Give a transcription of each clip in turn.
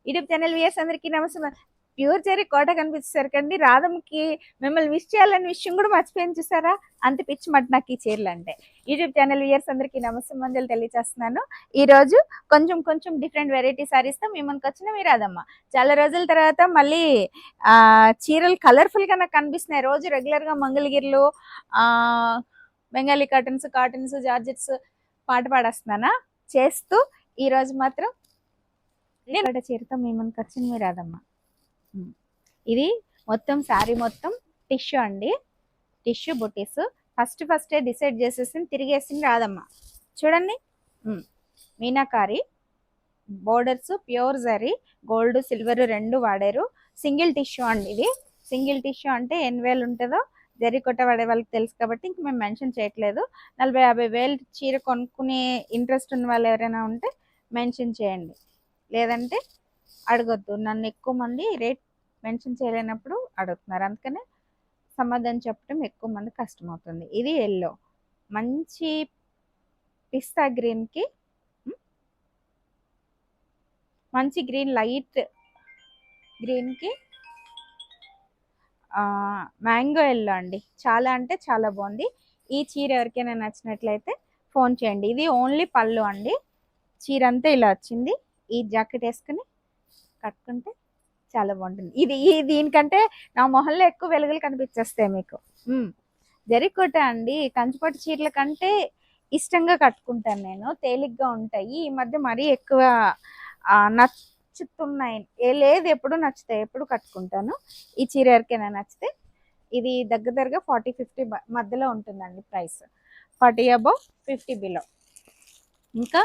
YouTube channel viewers అందరికీ నమస్తే. Pure cherry కోట కనిపించేసరికండి రాధమ్కి మిమ్మల్ని విష్ చేయాలనే విషయం కూడా మర్చిపోయింది చూసారా, అంత పిచ్చి మాట నాకు ఈ చీరలు అంటే. యూట్యూబ్ ఛానల్ వ్యూయర్స్ అందరికీ నమస్తే మంజలు తెలియజేస్తున్నాను. ఈ రోజు కొంచెం కొంచెం డిఫరెంట్ వెరైటీ సారీస్తో మీ మనకు వచ్చిన మీ రాధమ్మ. చాలా రోజుల తర్వాత మళ్ళీ చీరలు కలర్ఫుల్గా నాకు కనిపిస్తున్నాయి. రోజు రెగ్యులర్గా మంగళగిరిలో బెంగాలీ కాటన్స్ జార్జెట్స్ పాట పాడేస్తున్నానా చేస్తూ ఈ రోజు మాత్రం నేను చీరతో మీ మనకు వచ్చింది మీ రాధమ్మ. ఇది మొత్తం శారీ మొత్తం టిష్యూ అండి, టిష్యూ బుటీస్. ఫస్టే డిసైడ్ చేసేసింది తిరిగేసింది రాధమ్మ. చూడండి, meenakari borders, pure zari, gold silver రెండు వాడారు. సింగిల్ టిష్యూ అండి ఇది. సింగిల్ టిష్యూ అంటే ఎన్ని వేలు ఉంటుందో జరీ కొట్ట వాడే వాళ్ళకి తెలుసు కాబట్టి ఇంక మేము మెన్షన్ చేయట్లేదు. 40-50 వేలు చీర కొనుక్కునే ఇంట్రెస్ట్ ఉన్న వాళ్ళు ఎవరైనా ఉంటే మెన్షన్ చేయండి, లేదంటే అడగొద్దు. నన్ను ఎక్కువ మంది రేట్ మెన్షన్ చేయలేనప్పుడు అడుగుతున్నారు, అందుకనే సమాధానం చెప్పడం ఎక్కువ మంది కష్టమవుతుంది. ఇది ఎల్లో, మంచి పిస్తా గ్రీన్కి మంచి గ్రీన్, లైట్ గ్రీన్కి మ్యాంగో ఎల్లో అండి. చాలా అంటే చాలా బాగుంది. ఈ చీర ఎవరికైనా నచ్చినట్లయితే ఫోన్ చేయండి. ఇది ఓన్లీ పళ్ళు అండి. చీర అంతా ఇలా వచ్చింది. ఈ జాకెట్ వేసుకుని కట్టుకుంటే చాలా బాగుంటుంది. ఇది దీనికంటే నా మొహంలో ఎక్కువ వెలుగులు కనిపించేస్తాయి మీకు. జరికోట అండి, కంచిపట్టు చీరల కంటే ఇష్టంగా కట్టుకుంటాను నేను, తేలిగ్గా ఉంటాయి. ఈ మధ్య మరీ ఎక్కువ నచ్చుతున్నాయి లేదు, ఎప్పుడు నచ్చుతాయి, ఎప్పుడు కట్టుకుంటాను. ఈ చీర ఎవరికైనా నచ్చితే ఇది దగ్గరగా 40-50 మధ్యలో ఉంటుందండి ప్రైస్, 40 above 50 below. ఇంకా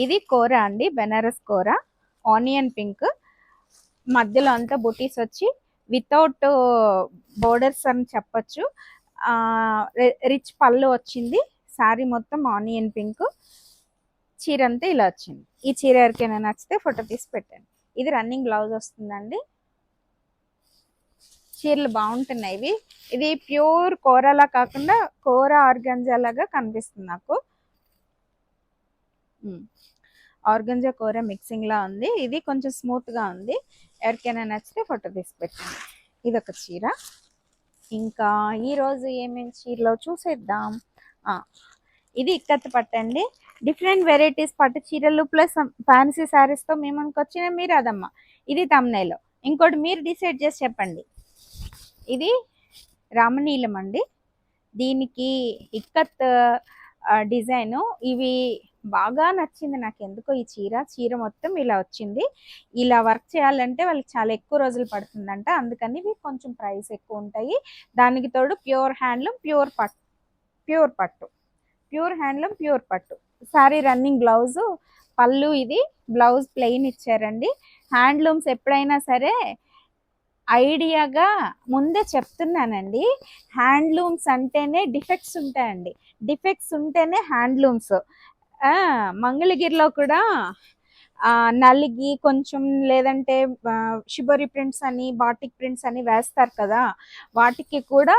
ఇది కోరా అండి, బెనారస్ కోరా, ఆనియన్ పింక్, మధ్యలో అంతా బుటీస్ వచ్చి వితౌట్ బోర్డర్స్ అని చెప్పచ్చు. రిచ్ పళ్ళు వచ్చింది. శారీ మొత్తం ఆనియన్ పింక్, చీర అంతా ఇలా వచ్చింది. ఈ చీర ఎవరికైనా నచ్చితే ఫోటో తీసి పెట్టండి. ఇది రన్నింగ్ బ్లౌజ్ వస్తుందండి. చీరలు బాగుంటున్నాయి. ఇది ప్యూర్ కోరాలా కాకుండా కోరా ఆర్గంజా లాగా కనిపిస్తుంది నాకు. ఆర్గంజా కోరా మిక్సింగ్ లా ఉంది. ఇది కొంచెం స్మూత్ గా ఉంది. ఎవరికైనా నచ్చితే ఫోటో తీసి పెట్టండి. ఇది ఒక చీర. ఇంకా ఈరోజు ఏమేమి చీరలో చూసేద్దాం. ఇది ఇక్కత్ పట్టండి, డిఫరెంట్ వెరైటీస్ పట్టు చీరలు ప్లస్ ఫ్యాన్సీ శారీస్తో మేము వచ్చిన మీరు అదమ్మా. ఇది తమ్నైలో. ఇంకోటి మీరు డిసైడ్ చేసి చెప్పండి. ఇది రామనీలం అండి, దీనికి ఇక్కత్ డిజైను ఇవి బాగా నచ్చింది నాకు ఎందుకో. ఈ చీర మొత్తం ఇలా వచ్చింది. ఇలా వర్క్ చేయాలంటే వాళ్ళకి చాలా ఎక్కువ రోజులు పడుతుందంట, అందుకని ఇవి కొంచెం ప్రైస్ ఎక్కువ ఉంటాయి. దానికి తోడు ప్యూర్ హ్యాండ్లూమ్, ప్యూర్ పట్టు సారీ. రన్నింగ్ బ్లౌజు, పళ్ళు, ఇది బ్లౌజ్ ప్లెయిన్ ఇచ్చారండి. హ్యాండ్లూమ్స్ ఎప్పుడైనా సరే ఐడియాగా ముందే చెప్తున్నానండి, హ్యాండ్లూమ్స్ అంటేనే డిఫెక్ట్స్ ఉంటాయండి. డిఫెక్ట్స్ ఉంటేనే హ్యాండ్లూమ్స్. మంగళగిరిలో కూడా నలిగి కొంచెం, లేదంటే షిబోరి ప్రింట్స్ అని, బాటిక్ ప్రింట్స్ అని వేస్తారు కదా, వాటికి కూడా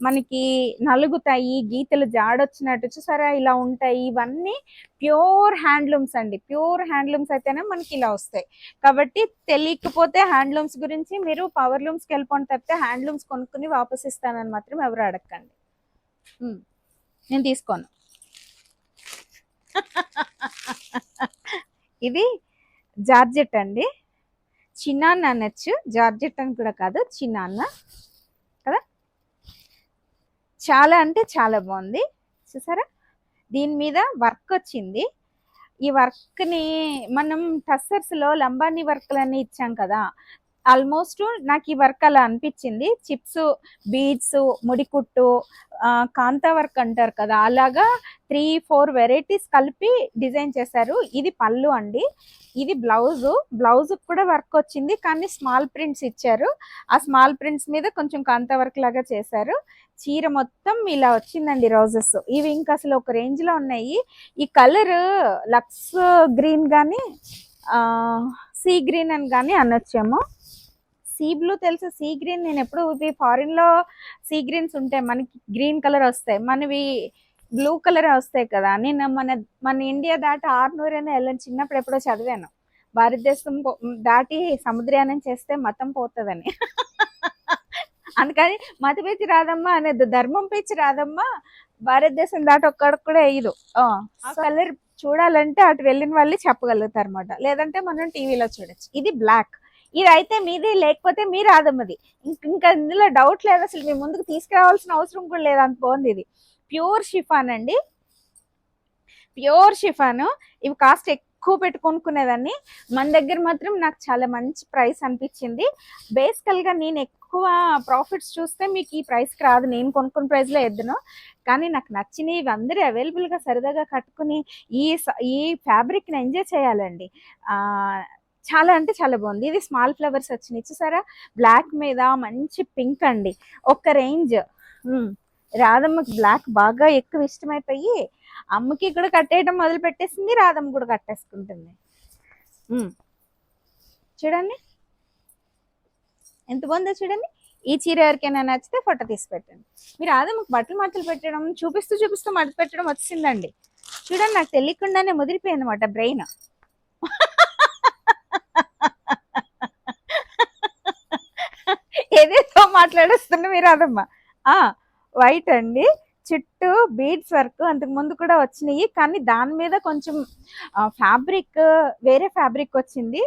మనకి నలుగుతాయి, గీతలు జాడొచ్చినట్టు చూసారా ఇలా ఉంటాయి. ఇవన్నీ ప్యూర్ హ్యాండ్లూమ్స్ అండి. ప్యూర్ హ్యాండ్లూమ్స్ అయితేనే మనకి ఇలా వస్తాయి. కాబట్టి తెలియకపోతే హ్యాండ్లూమ్స్ గురించి మీరు పవర్ లూమ్స్కి వెళ్ళిపోండి తప్పితే హ్యాండ్లూమ్స్ కొనుక్కుని వాపస్ ఇస్తానని మాత్రం ఎవరు అడగండి. నేను తీసుకోను. ఇది జార్జెట్ అండి, చిన్నాన్న అనొచ్చు, జార్జెట్ అని కూడా కాదు, చిన్నాన్న కదా. చాలా అంటే చాలా బాగుంది చూసారా. దీని మీద వర్క్ వచ్చింది. ఈ వర్క్ని మనం టస్సర్స్లో లంబానీ వర్క్లన్నీ ఇచ్చాం కదా, ఆల్మోస్ట్ నాకు ఈ వర్క్ అలా అనిపించింది. చిప్స్, బీడ్స్, ముడికుట్టు, కాంతా వర్క్ అంటారు కదా, అలాగా 3-4 వెరైటీస్ కలిపి డిజైన్ చేశారు. ఇది పళ్ళు అండి. ఇది బ్లౌజ్ కూడా వర్క్ వచ్చింది, కానీ స్మాల్ ప్రింట్స్ ఇచ్చారు. ఆ స్మాల్ ప్రింట్స్ మీద కొంచెం కాంతా వర్క్ లాగా చేశారు. చీర మొత్తం ఇలా వచ్చిందండి రోజెస్. ఇవి ఇంకా అసలు ఒక రేంజ్లో ఉన్నాయి. ఈ కలర్ లక్స్ గ్రీన్ కానీ సీ గ్రీన్ అని కానీ అనొచ్చేమో. సీ బ్లూ తెలుసు, సీ గ్రీన్ నేను ఎప్పుడు, ఇవి ఫారిన్లో సీ గ్రీన్స్ ఉంటాయి, మనకి గ్రీన్ కలర్ వస్తాయి, మనవి బ్లూ కలర్ వస్తాయి కదా. నేను మన ఇండియా దాటి 600 అయినా వెళ్ళని చిన్నప్పుడు ఎప్పుడో చదివాను. భారతదేశం దాటి సముద్రయానం చేస్తే మతం పోతుందని. అందుకని మత పిచ్చి రాదమ్మా అనేది, ధర్మం పిచ్చి రాదమ్మా, భారతదేశం దాటి ఒక్కడికి కూడా వేయదు. ఆ కలర్ చూడాలంటే అటు వెళ్ళిన వాళ్ళు చెప్పగలుగుతారు అనమాట, లేదంటే మనం టీవీలో చూడొచ్చు. ఇది బ్లాక్, ఇది అయితే మీది, లేకపోతే మీ రాదమ్మది. ఇంకా ఇందులో డౌట్ లేదు, అసలు మీ ముందుకు తీసుకురావాల్సిన అవసరం కూడా లేదు, అంత బాగుంది. ఇది ప్యూర్ షిఫాన్ అండి, ప్యూర్ షిఫాన్. ఇవి కాస్ట్ ఎక్కువ పెట్టి కొనుక్కునేదాన్ని, మన దగ్గర మాత్రం నాకు చాలా మంచి ప్రైస్ అనిపించింది. బేసికల్గా నేను ఎక్కువ ప్రాఫిట్స్ చూస్తే మీకు ఈ ప్రైస్కి రాదు, నేను కొనుక్కున్న ప్రైస్లో ఎద్దును. కానీ నాకు నచ్చినవి ఇవి అందరూ అవైలబుల్గా సరదాగా కట్టుకుని ఈ ఫ్యాబ్రిక్ని ఎంజాయ్ చేయాలండి. చాలా అంటే చాలా బాగుంది. ఇది స్మాల్ ఫ్లవర్స్ వచ్చినాయి చూసారా, బ్లాక్ మీద మంచి పింక్ అండి. ఒక రేంజ్. రాధమ్మకి బ్లాక్ బాగా ఎక్కువ ఇష్టమైపోయి అమ్మకి కూడా కట్టేయడం మొదలు పెట్టేసింది, రాధమ్మ కూడా కట్టేసుకుంటుంది. చూడండి ఎంత బాగుందో చూడండి. ఈ చీర ఎవరికైనా నచ్చితే ఫోటో తీసి పెట్టండి. మీరు రాధమ్మకి బట్టలు మడతలు పెట్టడం చూపిస్తూ చూపిస్తూ మడత పెట్టడం వచ్చిందండి. చూడండి, నాకు తెలియకుండానే ముదిరిపోయింది అన్నమాట బ్రెయిన్. ఏదేదో మాట్లాడేస్తున్నా మీరు రాధమ్మ. వైట్ అండి, చుట్టూ బీడ్స్ వర్క్ అంతకు ముందు కూడా వచ్చినాయి, కానీ దాని మీద కొంచెం ఫ్యాబ్రిక్ వేరే ఫ్యాబ్రిక్ వచ్చింది.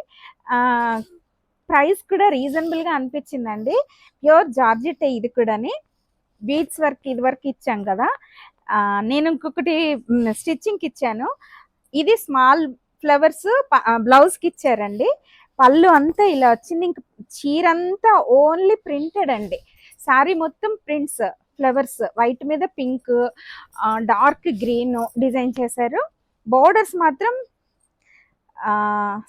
ప్రైస్ కూడా రీజనబుల్గా అనిపించిందండి. ప్యూర్ జార్జెట్ ఇది కూడాని, బీడ్స్ వర్క్ ఇది వరకు ఇచ్చాం కదా, నేను ఇంకొకటి స్టిచ్చింగ్కి ఇచ్చాను. ఇది స్మాల్ ఫ్లవర్స్ బ్లౌజ్కి ఇచ్చారండి. పళ్ళు అంతా ఇలా వచ్చింది, ఇంక చీర అంతా ఓన్లీ ప్రింటెడ్ అండి. శారీ మొత్తం ప్రింట్స్, ఫ్లవర్స్ వైట్ మీద పింక్, డార్క్ గ్రీన్ డిజైన్ చేశారు. బోర్డర్స్ మాత్రం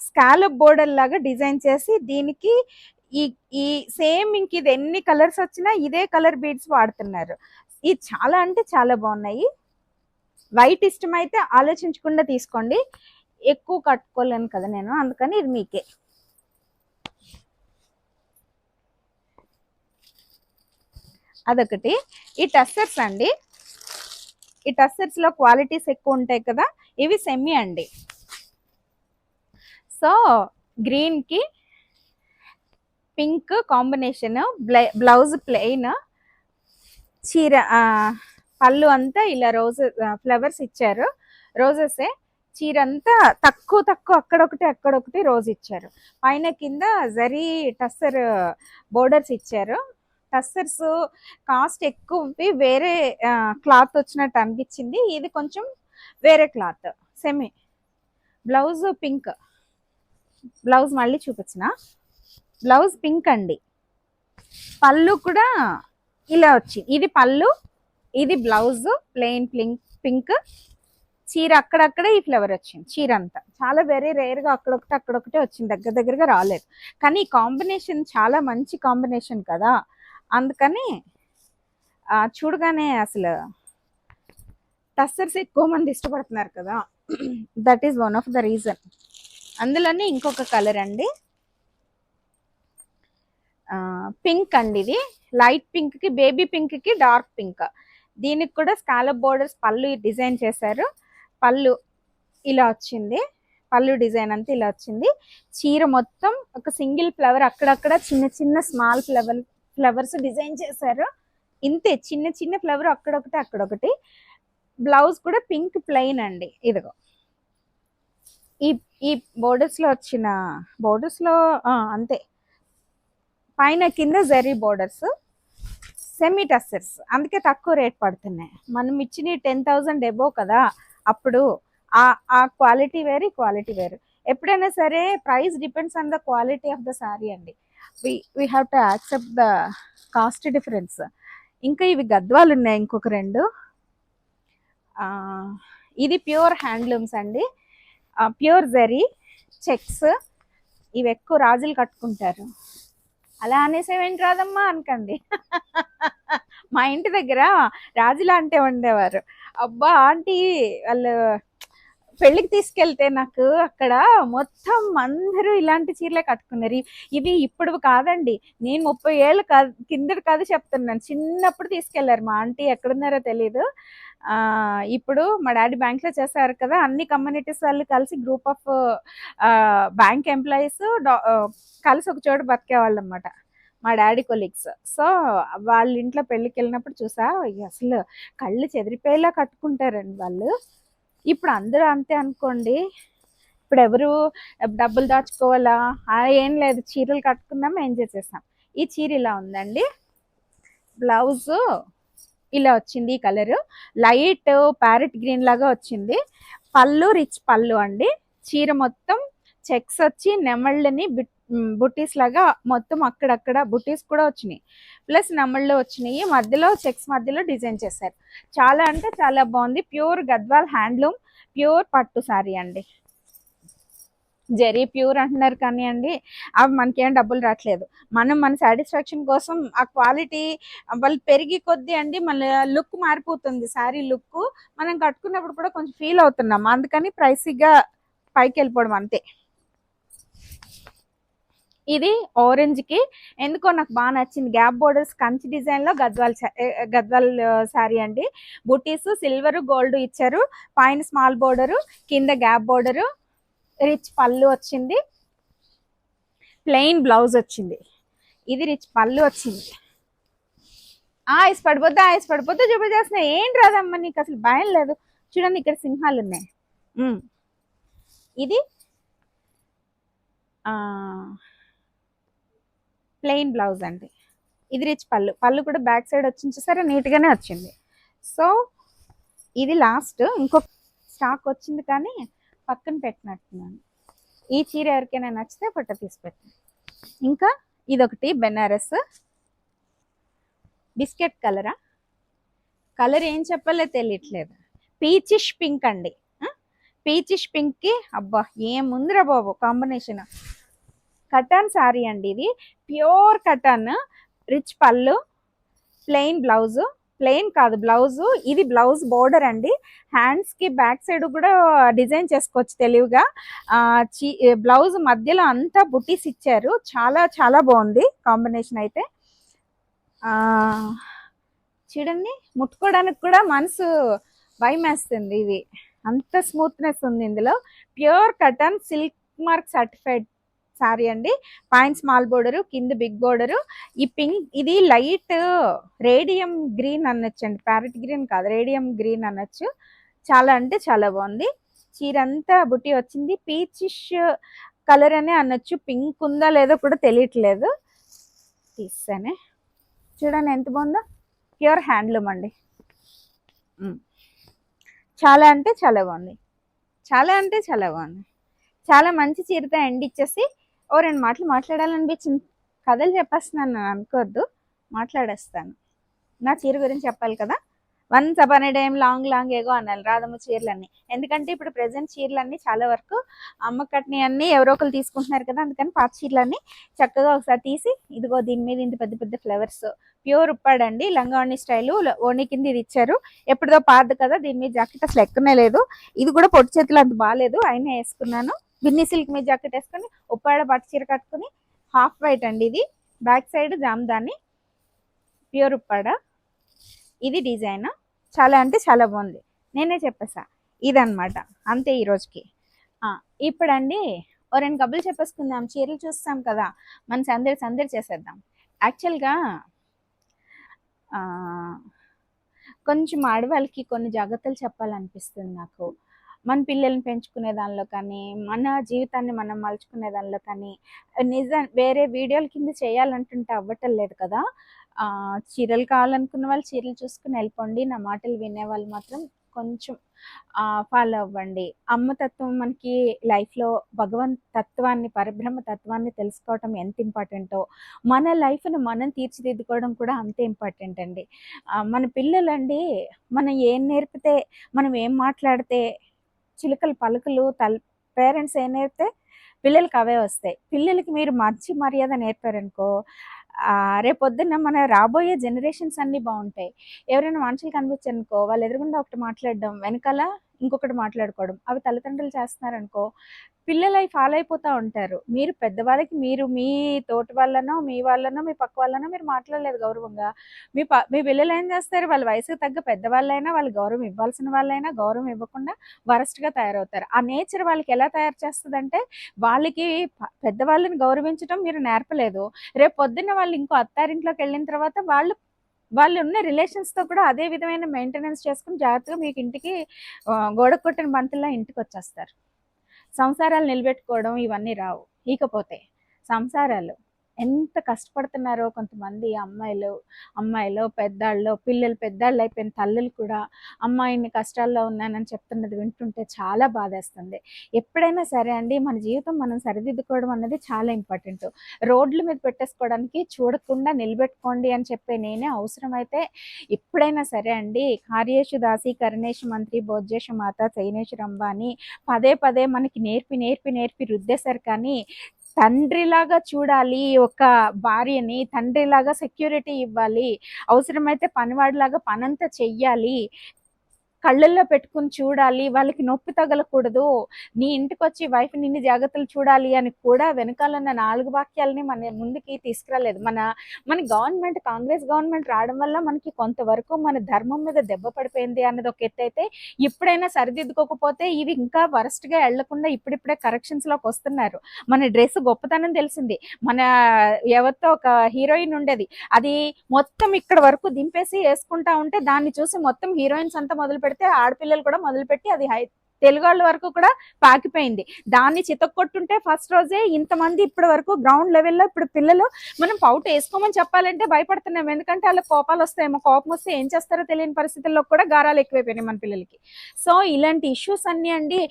స్కాలప్ బోర్డర్ లాగా డిజైన్ చేసి, దీనికి ఈ సేమ్ ఇంక ఇది ఎన్ని కలర్స్ వచ్చినా ఇదే కలర్ బీడ్స్ వాడుతున్నారు. ఇది చాలా అంటే చాలా బాగున్నాయి. వైట్ ఇష్టమైతే ఆలోచించకుండా తీసుకోండి, ఎక్కువ కట్టుకోలేను కదా నేను, అందుకని ఇది మీకే. అదొకటి. ఈ టస్సర్స్ అండి, ఈ టస్సర్స్ లో క్వాలిటీస్ ఎక్కువ ఉంటాయి కదా, ఇవి సెమీ అండి. సో గ్రీన్ కి పింక్ కాంబినేషన్, బ్లౌజ్ ప్లెయిన్, చీర పళ్ళు అంతా ఇలా ఫ్లవర్స్ ఇచ్చారు, రోజెసే. చీర అంతా తక్కువ అక్కడొకటి రోజ్ ఇచ్చారు. పైన కింద జరీ టస్సర్ బోర్డర్స్ ఇచ్చారు. టస్సర్స్ కాస్ట్ ఎక్కువ, వేరే క్లాత్ వచ్చినట్టు అనిపించింది. ఇది కొంచెం వేరే cloth, semi. Blouse pink, blouse మళ్ళీ చూపించిన, బ్లౌజ్ పింక్ అండి. పళ్ళు కూడా ఇలా వచ్చింది, ఇది పళ్ళు, ఇది బ్లౌజ్ ప్లెయిన్ పింక్. చీర అక్కడక్కడ ఈ ఫ్లవర్ వచ్చింది. చీర అంతా చాలా వెరీ రేర్గా అక్కడొకటే వచ్చింది, దగ్గరగా రాలేదు. కానీ ఈ కాంబినేషన్ చాలా మంచి కాంబినేషన్ కదా, అందుకని చూడగానే అసలు టస్సర్స్ ఎక్కువ మంది ఇష్టపడుతున్నారు కదా, that is one of the reason. అందులోనే ఇంకొక కలర్ అండి, పింక్ అండి. ఇది లైట్ పింక్ కి, బేబీ పింక్ కి డార్క్ పింక్. దీనికి కూడా స్కాలప్ బోర్డర్స్ పళ్ళు డిజైన్ చేశారు. పళ్ళు ఇలా వచ్చింది, పళ్ళు డిజైన్ అంతా ఇలా వచ్చింది. చీర మొత్తం ఒక సింగిల్ ఫ్లవర్, అక్కడక్కడ చిన్న స్మాల్ ఫ్లవర్స్ డిజైన్ చేశారు. ఇంతే చిన్న ఫ్లవర్ అక్కడొకటి. బ్లౌజ్ కూడా పింక్ ప్లెయిన్ అండి. ఇదిగో ఈ బోర్డర్స్ లో వచ్చిన అంతే, పైన కింద జరీ బోర్డర్స్, సెమీ టస్సర్స్, అందుకే తక్కువ రేట్ పడుతున్నాయి. మనం ఇచ్చిన 10,000 ఎబో కదా, అప్పుడు ఆ క్వాలిటీ వేరు, క్వాలిటీ వేరు. ఎప్పుడైనా సరే price depends on the quality of the sari అండి. We have to accept the cost difference. ఇంకా ఇవి గద్వాలు ఉన్నాయి, ఇంకొక 2. ఇది ప్యూర్ హ్యాండ్లూమ్స్ అండి, ప్యూర్ జరీ చెక్స్. ఇవి ఎక్కువ రాజులు కట్టుకుంటారు. అలా అనేసేమేంటి రాదమ్మా అనకండి. మా ఇంటి దగ్గర రాజులా అంటే ఉండేవారు. అబ్బా ఆంటీ వాళ్ళు పెళ్ళికి తీసుకెళ్తే నాకు అక్కడ మొత్తం అందరూ ఇలాంటి చీరలే కట్టుకున్నారు. ఇవి ఇప్పుడు కాదండి, నేను 30 ఏళ్ళు కాదు కిందటి కాదు చెప్తున్నాను, చిన్నప్పుడు తీసుకెళ్లారు. మా ఆంటీ ఎక్కడున్నారో తెలియదు. ఇప్పుడు మా డాడీ బ్యాంక్లో చేశారు కదా, అన్ని కమ్యూనిటీస్ వాళ్ళు కలిసి గ్రూప్ ఆఫ్ బ్యాంక్ ఎంప్లాయీస్ కలిసి ఒక చోట బతికేవాళ్ళు అనమాట, మా డాడీ కొలీగ్స్. సో వాళ్ళ ఇంట్లో పెళ్ళికి వెళ్ళినప్పుడు చూసా, అసలు కళ్ళు చెదిరిపోయేలా కట్టుకుంటారండి వాళ్ళు. ఇప్పుడు అందరూ అంతే అనుకోండి. ఇప్పుడు ఎవరు డబ్బులు దాచుకోవాలా ఏం లేదు, చీరలు కట్టుకున్నాం, ఎంజాయ్ చేసాం. ఈ చీర ఇలా ఉందండి. బ్లౌజ్ ఇలా వచ్చింది, ఈ కలర్ లైట్ ప్యారెట్ గ్రీన్ లాగా వచ్చింది. పళ్ళు రిచ్ పళ్ళు అండి. చీర మొత్తం చెక్స్ వచ్చి నెమళ్ళని బుట్టీస్ లాగా మొత్తం అక్కడక్కడ బుట్టీస్ కూడా వచ్చినాయి, ప్లస్ నెమళ్ళు వచ్చినాయి. మధ్యలో చెక్స్ మధ్యలో డిజైన్ చేశారు. చాలా అంటే చాలా బాగుంది. ప్యూర్ గద్వాల్ హ్యాండ్లూమ్, ప్యూర్ పట్టు సారీ అండి. జరీ ప్యూర్ అంటున్నారు కానీ అండి, అవి మనకేం డబ్బులు రావట్లేదు. మనం మన సాటిస్ఫాక్షన్ కోసం ఆ క్వాలిటీ వాళ్ళు పెరిగి కొద్దీ అండి మన లుక్ మారిపోతుంది. శారీ లుక్ మనం కట్టుకున్నప్పుడు కూడా కొంచెం ఫీల్ అవుతున్నాం, అందుకని ప్రైసీగా పైకి వెళ్ళిపోవడం అంతే. ఇది ఆరెంజ్ కి ఎందుకో నాకు బాగా నచ్చింది. గ్యాప్ బోర్డర్స్ కంచి డిజైన్ లో గద్వాల్ శారీ అండి. బుటీస్ సిల్వర్ గోల్డ్ ఇచ్చారు. పైన స్మాల్ బోర్డరు, కింద గ్యాప్ బోర్డరు, రిచ్ పళ్ళు వచ్చింది, ప్లెయిన్ బ్లౌజ్ వచ్చింది. ఇది రిచ్ పళ్ళు వచ్చింది. ఐస్ పడిపోద్దా చూపించేస్తున్నా. ఏంటి రాదమ్మా నీకు అసలు భయం లేదు. చూడండి ఇక్కడ సింహాలు ఉన్నాయి. ఇది ప్లెయిన్ బ్లౌజ్ అండి. ఇది రిచ్ పళ్ళు, పళ్ళు కూడా బ్యాక్ సైడ్ వచ్చింది చూసారా, నీట్గానే వచ్చింది. సో ఇది లాస్ట్, ఇంకొక స్టాక్ వచ్చింది కానీ పక్కన పెట్టినట్టున్నాను. ఈ చీర ఎవరికైనా నచ్చితే ఫోటో తీసి పెట్టండి. ఇంకా ఇదొకటి బెనారస్ బిస్కెట్ కలరా, కలర్ ఏం చెప్పాలో తెలియట్లేదు. పీచిష్ పింక్ అండి. పీచిష్ పింక్కి అబ్బా ఏముందిరా బాబు కాంబినేషన్. కటాన్ శారీ అండి, ఇది ప్యూర్ కటాన్, రిచ్ పళ్ళు, ప్లెయిన్ బ్లౌజు, ప్లెయిన్ కాదు బ్లౌజు, ఇది బ్లౌజ్ బోర్డర్ అండి. హ్యాండ్స్కి బ్యాక్ సైడ్ కూడా డిజైన్ చేసుకోవచ్చు తెలివిగా. బ్లౌజ్ మధ్యలో అంతా బుటీస్ ఇచ్చారు. చాలా చాలా బాగుంది కాంబినేషన్ అయితే. చూడండి ముట్టుకోవడానికి కూడా మనసు భయమేస్తుంది. ఇది అంత స్మూత్నెస్ ఉంది ఇందులో. ప్యూర్ కటన్ సిల్క్ మార్క్ సర్టిఫైడ్ శారీ అండి. పైన స్మాల్ బోర్డరు, కింద బిగ్ బోర్డరు. ఈ పింక్ ఇది లైట్ రేడియం గ్రీన్ అనొచ్చు అండి, ప్యారెట్ గ్రీన్ కాదు, రేడియం గ్రీన్ అనొచ్చు. చాలా అంటే చాలా బాగుంది. చీర అంతా బుట్టి వచ్చింది. పీచిష్ కలర్ అనే అనొచ్చు, పింక్ ఉందా లేదో కూడా తెలియట్లేదు. తీసానే చూడండి ఎంత బాగుందో. ప్యూర్ హ్యాండ్లూమ్ అండి. చాలా అంటే చాలా బాగుంది, చాలా అంటే చాలా బాగుంది. చాలా మంచి చీరతో ఎండ్ ఇచ్చేసి ఓ 2 మాటలు మాట్లాడాలనిపించింది. కథలు చెప్పేస్తున్నాను అనుకోవద్దు, మాట్లాడేస్తాను. నా చీర గురించి చెప్పాలి కదా. వన్స్ అపాన్ ఏ టైం లాంగ్ ఏగో అనాలి రాధమ్మ చీరలన్నీ. ఎందుకంటే ఇప్పుడు ప్రజెంట్ చీరలన్నీ చాలా వరకు అమ్మకట్ని అన్నీ ఎవరో ఒకరు తీసుకుంటున్నారు కదా, అందుకని పాత చీరలన్నీ చక్కగా ఒకసారి తీసి, ఇదిగో దీని మీద ఇంత పెద్ద పెద్ద ఫ్లవర్స్, ప్యూర్ ఉప్పాడండి, లంగావణి స్టైలు, ఓణి కింద ఇది ఇచ్చారు. ఎప్పుడుదో పాత కదా, దీని మీద జాకెట్ అసలు ఎక్కనే లేదు. ఇది కూడా పొట్టి చేతులు అంత బాగాలేదు, అయినా వేసుకున్నాను. బిన్ని సిల్క్ మీద జాకెట్ వేసుకొని ఉప్పాడ పట్టు చీర కట్టుకుని, హాఫ్ వైట్ అండి ఇది, back side Jamdani, pure Uppada. ఇది డిజైన్ చాలా అంటే చాలా బాగుంది. నేనే చెప్పేసా ఇదనమాట, అంతే ఈ రోజుకి. ఇప్పుడండి ఓ 2 కబుర్లు చెప్పేసుకుందాం. చీరలు చూస్తాం కదా, మన సందడి చేసేద్దాం. యాక్చువల్గా కొంచెం ఆడవాళ్ళకి కొన్ని జాగ్రత్తలు చెప్పాలనిపిస్తుంది నాకు. మన పిల్లల్ని పెంచుకునే దానిలో కానీ, మన జీవితాన్ని మనం మలుచుకునే దానిలో కానీ, వేరే వీడియోల కింద చేయాలంటుంటే అవ్వటం లేదు కదా. చీరలు కావాలనుకున్న వాళ్ళు చీరలు చూసుకుని వెళ్ళిపోండి. నా మాటలు వినేవాళ్ళు మాత్రం కొంచెం ఫాలో అవ్వండి. అమ్మతత్వం మనకి లైఫ్లో భగవంత్ తత్వాన్ని, పరబ్రహ్మ తత్వాన్ని తెలుసుకోవటం ఎంత ఇంపార్టెంటో, మన లైఫ్ను మనం తీర్చిదిద్దుకోవడం కూడా అంతే ఇంపార్టెంట్ అండి. మన పిల్లలండి, మనం ఏం నేర్పితే, మనం ఏం మాట్లాడితే, చిలుకలు పలుకులు పేరెంట్స్ ఏం నేర్పితే పిల్లలకి అవే వస్తాయి. పిల్లలకి మీరు మంచి మర్యాద నేర్పారనుకో, రేపొద్దున్న మన రాబోయే జనరేషన్స్ అన్నీ బాగుంటాయి. ఎవరైనా మనుషులు కనిపించారనుకో, వాళ్ళు ఎదురుగుండా ఒకటి మాట్లాడడం, వెనకాల ఇంకొకటి మాట్లాడుకోవడం, అవి తల్లిదండ్రులు చేస్తున్నారనుకో పిల్లలు అవి ఫాలో అయిపోతూ ఉంటారు. మీరు పెద్దవాళ్ళకి మీరు మీ తోటి వాళ్ళనో మీ వాళ్ళనో మీ పక్క వాళ్ళనో మీరు మాట్లాడలేదు గౌరవంగా, మీ పిల్లలు ఏం చేస్తారు, వాళ్ళ వయసుకు తగ్గ పెద్దవాళ్ళైనా వాళ్ళు గౌరవం ఇవ్వాల్సిన వాళ్ళైనా గౌరవం ఇవ్వకుండా వరస్ట్గా తయారవుతారు. ఆ నేచర్ వాళ్ళకి ఎలా తయారు చేస్తుందంటే వాళ్ళకి పెద్దవాళ్ళని గౌరవించడం మీరు నేర్పలేదు. రేపు పొద్దున్న వాళ్ళు ఇంకో అత్తారింట్లోకి వెళ్ళిన తర్వాత వాళ్ళు ఉన్న రిలేషన్స్తో కూడా అదే విధమైన మెయింటెనెన్స్ చేసుకుని జాగ్రత్తగా మీకు ఇంటికి గోడ కొట్టిన బంతుల్లా ఇంటికి వచ్చేస్తారు. సంసారాలు నిలబెట్టుకోవడం ఇవన్నీ రావు. ఇకపోతే సంసారాలు ఎంత కష్టపడుతున్నారో కొంతమంది అమ్మాయిలు పెద్దాళ్ళు పిల్లలు పెద్దాళ్ళు అయిపోయిన తల్లులు కూడా అమ్మాయిని కష్టాల్లో ఉన్నానని చెప్తున్నది వింటుంటే చాలా బాధేస్తుంది. ఎప్పుడైనా సరే అండి మన జీవితం మనం సరిదిద్దుకోవడం అన్నది చాలా ఇంపార్టెంట్. రోడ్ల మీద పెట్టేసుకోవడానికి చూడకుండా నిలబెట్టుకోండి అని చెప్పే నేనే, అవసరమైతే ఎప్పుడైనా సరే అండి కార్యేషు దాసి కరుణేషు మంత్రి భోజ్యేషు మాత చైనేషు రంభ అని పదే పదే మనకి నేర్పి రుద్దేశారు. కానీ తండ్రిలాగా చూడాలి ఒక భార్యని, తండ్రిలాగా సెక్యూరిటీ ఇవ్వాలి, అవసరమైతే పనివాడిలాగా పనంతా చెయ్యాలి, కళ్ళల్లో పెట్టుకుని చూడాలి, వాళ్ళకి నొప్పి తగలకూడదు, నీ ఇంటికి వచ్చి వైఫ్ నిన్ను జాగ్రత్తలు చూడాలి అని కూడా వెనకాలన్న 4 వాక్యాలని మన ముందుకి తీసుకురాలేదు. మన గవర్నమెంట్ కాంగ్రెస్ గవర్నమెంట్ రావడం వల్ల మనకి కొంతవరకు మన ధర్మం మీద దెబ్బ పడిపోయింది అన్నది ఒక ఎత్తు అయితే, ఇప్పుడైనా సరిదిద్దుకోకపోతే ఇవి ఇంకా వరస్ట్గా వెళ్లకుండా ఇప్పుడిప్పుడే కరెక్షన్స్లోకి వస్తున్నారు. మన డ్రెస్ గొప్పతనం తెలిసింది. మన ఎవరితో ఒక హీరోయిన్ ఉండేది, అది మొత్తం ఇక్కడ వరకు దింపేసి వేసుకుంటా ఉంటే దాన్ని చూసి మొత్తం హీరోయిన్స్ అంతా మొదలు పెడితే ఆడపిల్లలు కూడా మొదలుపెట్టి అది తెలుగు వాళ్ళ వరకు కూడా పాకిపోయింది. దాన్ని చితక్కొట్టుంటే ఫస్ట్ రోజే ఇంతమంది ఇప్పటి వరకు గ్రౌండ్ లెవెల్లో ఇప్పుడు పిల్లలు మనం పౌట్ వేసుకోమని చెప్పాలంటే భయపడుతున్నాం. ఎందుకంటే వాళ్ళకి కోపాలు వస్తాయేమో, కోపం వస్తే ఏం చేస్తారో తెలియని పరిస్థితుల్లో కూడా గారాలు ఎక్కువైపోయినాయి మన పిల్లలకి. సో ఇలాంటి ఇష్యూస్ అన్నీ అండి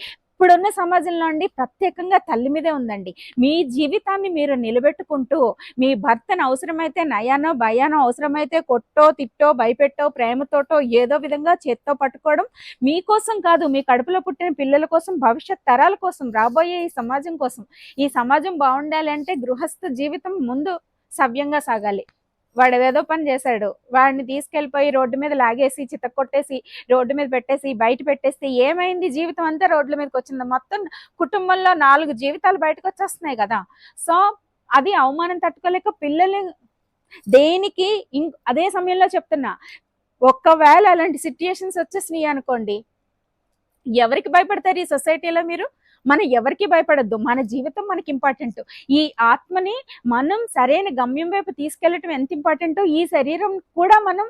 ఇప్పుడున్న సమాజంలో అండి ప్రత్యేకంగా తల్లి మీదే ఉందండి. మీ జీవితాన్ని మీరు నిలబెట్టుకుంటూ మీ భర్తను అవసరమైతే నయానో భయానో, అవసరమైతే కొట్టో తిట్టో భయపెట్టో ప్రేమతోటో ఏదో విధంగా చేత్తో పట్టుకోవడం మీకోసం కాదు, మీ కడుపులో పుట్టిన పిల్లల కోసం, భవిష్యత్ తరాల కోసం, రాబోయే ఈ సమాజం కోసం. ఈ సమాజం బాగుండాలి అంటే గృహస్థ జీవితం ముందు సవ్యంగా సాగాలి. వాడు ఏదో పని చేశాడు, వాడిని తీసుకెళ్ళిపోయి రోడ్డు మీద లాగేసి చితక్కొట్టేసి రోడ్డు మీద పెట్టేసి బయట పెట్టేస్తే ఏమైంది, జీవితం అంతా రోడ్ల మీదకి వచ్చింది. మొత్తం కుటుంబంలో 4 జీవితాలు బయటకు వచ్చేస్తున్నాయి కదా. సో అది అవమానం తట్టుకోలేక పిల్లలు దేనికి అదే సమయంలో చెప్తున్నా, ఒక్కవేళ అలాంటి సిచ్యుయేషన్స్ వచ్చేసినాయి అనుకోండి, ఎవరికి భయపడతారు ఈ సొసైటీలో మీరు? మనం ఎవరికి భయపడద్దు. మన జీవితం మనకి ఇంపార్టెంట్. ఈ ఆత్మని మనం సరైన గమ్యం వైపు తీసుకెళ్ళటం ఎంత ఇంపార్టెంటో ఈ శరీరం కూడా మనం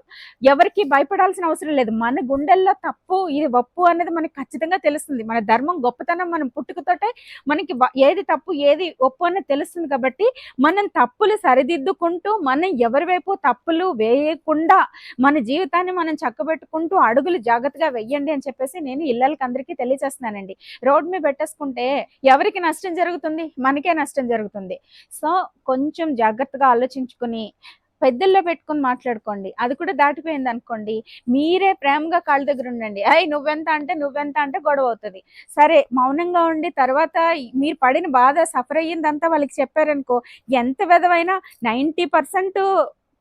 ఎవరికి భయపడాల్సిన అవసరం లేదు. మన గుండెల్లో తప్పు ఇది ఒప్పు అనేది మనకి ఖచ్చితంగా తెలుస్తుంది. మన ధర్మం గొప్పతనం మనం పుట్టుకతోటే మనకి ఏది తప్పు ఏది ఒప్పు అనేది తెలుస్తుంది. కాబట్టి మనం తప్పులు సరిదిద్దుకుంటూ మనం ఎవరి వైపు తప్పులు వేయకుండా మన జీవితాన్ని మనం చక్కబెట్టుకుంటూ అడుగులు జాగ్రత్తగా వెయ్యండి అని చెప్పేసి నేను ఇళ్ళకి అందరికీ తెలియజేస్తున్నానండి. రోడ్ మీద పెట్టేసుకుంటే ఎవరికి నష్టం జరుగుతుంది? మనకే నష్టం జరుగుతుంది. సో కొంచెం జాగ్రత్తగా ఆలోచించుకుని పెద్దల్లో పెట్టుకుని మాట్లాడుకోండి. అది కూడా దాటిపోయింది అనుకోండి, మీరే ప్రేమగా కాళ్ళ దగ్గర ఉండండి. నువ్వెంత అంటే గొడవ అవుతుంది. సరే మౌనంగా ఉండి తర్వాత మీరు పడిన బాధ సఫర్ అయ్యిందంతా వాళ్ళకి చెప్పారనుకో, ఎంత విధమైన 90%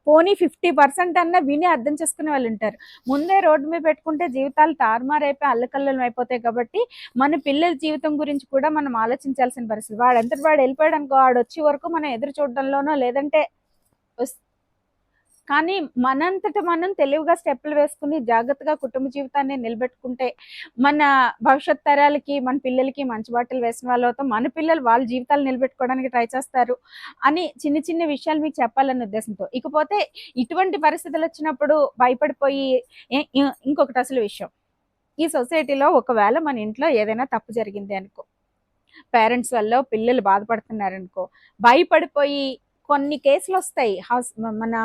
పోనీ 50% అన్నా విని అర్థం చేసుకునే వాళ్ళు ఉంటారు. ముందే రోడ్డు మీద పెట్టుకుంటే జీవితాలు తారుమారైపోయి అల్లకల్లం అయిపోతాయి. కాబట్టి మన పిల్లల జీవితం గురించి కూడా మనం ఆలోచించాల్సిన పరిస్థితి. వాడంతటి వాడు వెళ్ళిపోయాడు అనుకో, వాడు వచ్చే వరకు మనం ఎదురు చూడడంలోనో లేదంటే కానీ మనంతట మనం తెలివిగా స్టెప్పులు వేసుకుని జాగ్రత్తగా కుటుంబ జీవితాన్ని నిలబెట్టుకుంటే మన భవిష్యత్ తరాలకి మన పిల్లలకి మంచి బాటలు వేసిన వాళ్ళు అవుతాం. మన పిల్లలు వాళ్ళ జీవితాలు నిలబెట్టుకోవడానికి ట్రై చేస్తారు అని చిన్న చిన్న విషయాలు మీకు చెప్పాలన్న ఉద్దేశంతో. ఇకపోతే ఇటువంటి పరిస్థితులు వచ్చినప్పుడు భయపడిపోయి ఇంకొకటి అసలు విషయం, ఈ సొసైటీలో ఒకవేళ మన ఇంట్లో ఏదైనా తప్పు జరిగింది అనుకో, పేరెంట్స్ వల్ల పిల్లలు బాధపడుతున్నారనుకో, భయపడిపోయి కొన్ని కేసులు వస్తాయి. మన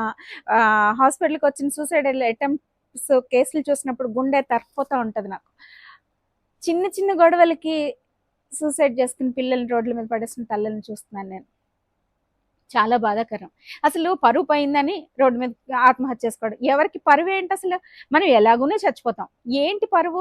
హాస్పిటల్కి వచ్చిన సూసైడల్ అటెంప్ట్స్ కేసులు చూసినప్పుడు గుండె తరకపోతూ ఉంటుంది నాకు. చిన్న చిన్న గొడవలకి సూసైడ్ చేసుకుని పిల్లల్ని రోడ్ల మీద పడేసిన తల్లిని చూస్తున్నాను నేను. చాలా బాధాకరం. అసలు పరువు పోయిందని రోడ్డు మీద ఆత్మహత్య చేసుకోవడం. ఎవరికి పరువు ఏంటి అసలు? మనం ఎలాగూనే చచ్చిపోతాం. ఏంటి పరువు?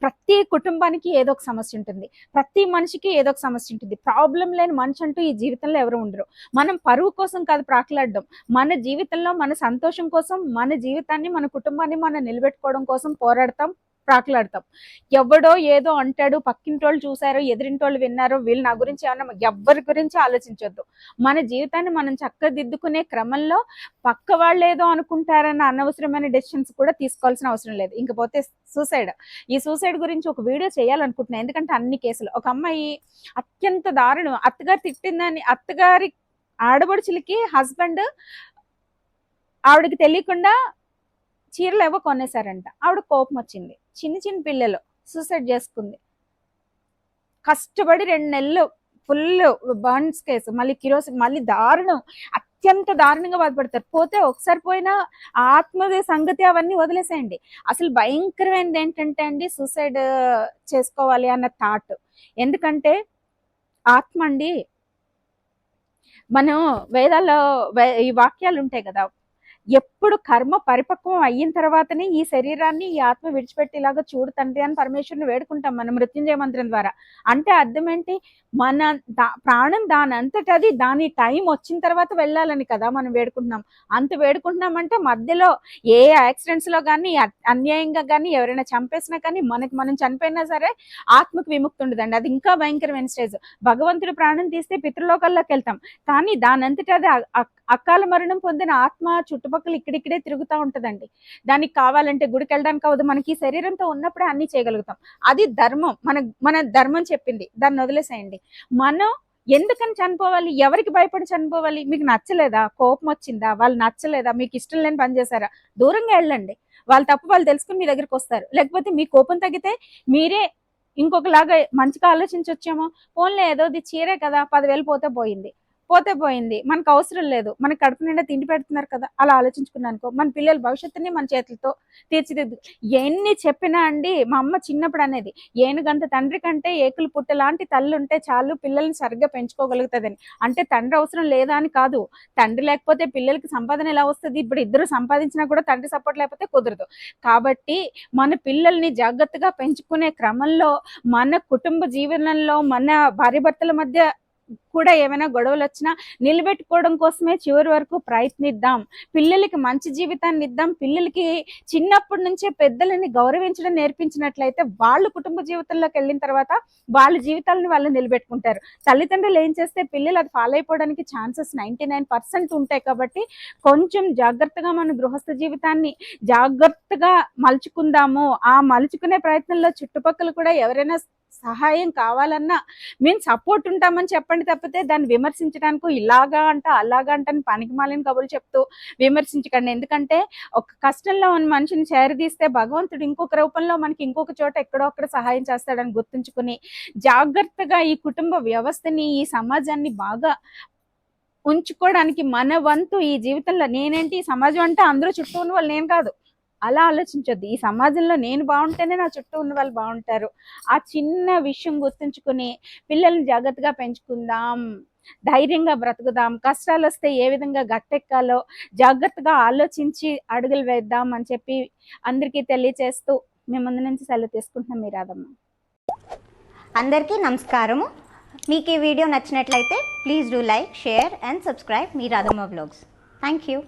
ప్రతి కుటుంబానికి ఏదో ఒక సమస్య ఉంటుంది. ప్రతి మనిషికి ఏదో ఒక సమస్య ఉంటుంది. ప్రాబ్లం లేని మనిషి అంటూ ఈ జీవితంలో ఎవరు ఉండరు. మనం పరువు కోసం కాదు ప్రాకులాడడం, మన జీవితంలో మన సంతోషం కోసం, మన జీవితాన్ని మన కుటుంబాన్ని మనం నిలబెట్టుకోవడం కోసం పోరాడతాం, ప్రాకులాడతాం. ఎవడో ఏదో అంటాడు, పక్కింటోళ్ళు చూసారో, ఎదిరింటోళ్ళు విన్నారో, వీళ్ళు నా గురించి ఏమన్నా, ఎవ్వరి గురించి ఆలోచించొద్దు. మన జీవితాన్ని మనం చక్కదిద్దుకునే క్రమంలో పక్క వాళ్ళు ఏదో అనుకుంటారన్న అనవసరమైన డెసిషన్స్ కూడా తీసుకోవాల్సిన అవసరం లేదు. ఇంకపోతే సూసైడ్. ఈ సూసైడ్ గురించి ఒక వీడియో చేయాలనుకుంటున్నాను. ఎందుకంటే అన్ని కేసులు, ఒక అమ్మాయి అత్యంత దారుణం, అత్తగారు తిట్టిందని, అత్తగారి ఆడబడుచులకి హస్బెండ్ ఆవిడకి తెలియకుండా చీరలు ఏవో కొనేసారంట. ఆవిడ కోపం వచ్చింది, చిన్న చిన్న పిల్లలు, సూసైడ్ చేసుకుంది. కష్టపడి 2 నెలలు ఫుల్ బర్న్స్ కేసు, మళ్ళీ కిరోసిన్, మళ్ళీ దారుణం, అత్యంత దారుణంగా బాధపడతారు. పోతే ఒకసారి పోయినా ఆత్మదే సంగతి అవన్నీ వదిలేసేయండి. అసలు భయంకరమైనది ఏంటంటే అండి, సూసైడ్ చేసుకోవాలి అన్న థాట్. ఎందుకంటే ఆత్మ అండి, మనం వేదాల్లో ఈ వాక్యాలు ఉంటాయి కదా, ఎప్పుడు కర్మ పరిపక్వం అయిన తర్వాతనే ఈ శరీరాన్ని, ఈ ఆత్మ విడిచిపెట్టేలాగా చూడు తండ్రి అని పరమేశ్వరుని వేడుకుంటాం మనం మృత్యుంజయ మంత్రం ద్వారా. అంటే అర్థం ఏంటి, మన ప్రాణం దాని అంతటా అది దాని టైం వచ్చిన తర్వాత వెళ్ళాలని కదా మనం వేడుకుంటున్నాం. అంత వేడుకుంటున్నామంటే మధ్యలో ఏ యాక్సిడెంట్స్ లో కానీ, అన్యాయంగా కానీ, ఎవరైనా చంపేసినా కానీ, మనం చనిపోయినా సరే ఆత్మకు విముక్తి ఉండదండి. అది ఇంకా భయంకరమైన స్టేజ్. భగవంతుడు ప్రాణం తీస్తే పితృలోకాల్లోకి వెళ్తాం, కానీ దాని అంతటా అది అకాల మరణం పొందిన ఆత్మ చుట్టుపక్కల ఇక్కడిక్కడే తిరుగుతూ ఉంటదండి. దానికి కావాలంటే గుడికి వెళ్ళడానికి అవ్వదు. మనకి శరీరంతో ఉన్నప్పుడే అన్ని చేయగలుగుతాం. అది ధర్మం, మన ధర్మం చెప్పింది, దాన్ని వదిలేసేయండి. మనం ఎందుకని చనిపోవాలి, ఎవరికి భయపడి చనిపోవాలి? మీకు నచ్చలేదా, కోపం వచ్చిందా, వాళ్ళు నచ్చలేదా, మీకు ఇష్టం లేని పని చేశారా, దూరంగా వెళ్ళండి. వాళ్ళ తప్పు వాళ్ళు తెలుసుకుని మీ దగ్గరికి వస్తారు. లేకపోతే మీ కోపం తగ్గితే మీరే ఇంకొకలాగా మంచిగా ఆలోచించొచ్చేమో. ఫోన్లో ఏదోది చీరే కదా, 10,000 పోతే పోయింది, మనకు అవసరం లేదు, మనకు కడుపు నిండా తిండి పెడుతున్నారు కదా, అలా ఆలోచించుకున్నానుకో మన పిల్లల భవిష్యత్తుని మన చేతులతో తీర్చిదిద్దు. ఎన్ని చెప్పినా అండి, మా అమ్మ చిన్నప్పుడు అనేది, ఏనుగంత తండ్రి కంటే ఏకులు పుట్ట లాంటి తల్లి ఉంటే చాలు పిల్లల్ని సరిగ్గా పెంచుకోగలుగుతుందని. అంటే తండ్రి అవసరం లేదా అని కాదు, తండ్రి లేకపోతే పిల్లలకి సంపాదన ఎలా వస్తుంది? ఇప్పుడు ఇద్దరు సంపాదించినా కూడా తండ్రి సపోర్ట్ లేకపోతే కుదరదు. కాబట్టి మన పిల్లల్ని జాగ్రత్తగా పెంచుకునే క్రమంలో మన కుటుంబ జీవనంలో మన భార్య భర్తల మధ్య కూడా ఏమైనా గొడవలు వచ్చినా నిలబెట్టుకోవడం కోసమే చివరి వరకు ప్రయత్నిద్దాం. పిల్లలకి మంచి జీవితాన్ని ఇద్దాం. పిల్లలకి చిన్నప్పటి నుంచే పెద్దలని గౌరవించడం నేర్పించినట్లయితే వాళ్ళు కుటుంబ జీవితంలోకి వెళ్ళిన తర్వాత వాళ్ళ జీవితాలను వాళ్ళు నిలబెట్టుకుంటారు. తల్లిదండ్రులు ఏం చేస్తే పిల్లలు అది ఫాలో అయిపోవడానికి ఛాన్సెస్ 99% ఉంటాయి. కాబట్టి కొంచెం జాగ్రత్తగా మన గృహస్థ జీవితాన్ని జాగ్రత్తగా మలుచుకుందాము. ఆ మలుచుకునే ప్రయత్నంలో చుట్టుపక్కల కూడా ఎవరైనా సహాయం కావాలన్నా మేము సపోర్ట్ ఉంటామని చెప్పండి తప్పితే దాన్ని విమర్శించడానికి ఇలాగా అంట అలాగా అంట అని పనికిమాలిన కబుర్లు చెప్తూ విమర్శించకండి. ఎందుకంటే ఒక కష్టంలో ఉన్న మనిషిని చేరదీస్తే భగవంతుడు ఇంకొక రూపంలో మనకి ఇంకొక చోట ఎక్కడో అక్కడ సహాయం చేస్తాడని గుర్తుంచుకుని జాగ్రత్తగా ఈ కుటుంబ వ్యవస్థని, ఈ సమాజాన్ని బాగా ఉంచుకోవడానికి మన వంతు ఈ జీవితంలో, నేనేంటి ఈ సమాజం అంటే అందరూ చుట్టూ ఉన్న వాళ్ళు నేను కాదు, అలా ఆలోచించొద్దు. ఈ సమాజంలో నేను బాగుంటేనే నా చుట్టూ ఉన్న వాళ్ళు బాగుంటారు. ఆ చిన్న విషయం గుర్తుంచుకుని పిల్లల్ని జాగ్రత్తగా పెంచుకుందాం, ధైర్యంగా బ్రతుకుదాం. కష్టాలు వస్తే ఏ విధంగా గట్టెక్కాలో జాగ్రత్తగా ఆలోచించి అడుగులు వేద్దాం అని చెప్పి అందరికీ తెలియచేస్తూ మీ ముందు నుంచి సెలవు తీసుకుంటున్నాం. మీ రాధమ్మ. అందరికీ నమస్కారము. మీకు ఈ వీడియో నచ్చినట్లయితే please do like, share and subscribe me Radhamma vlogs. Thank you.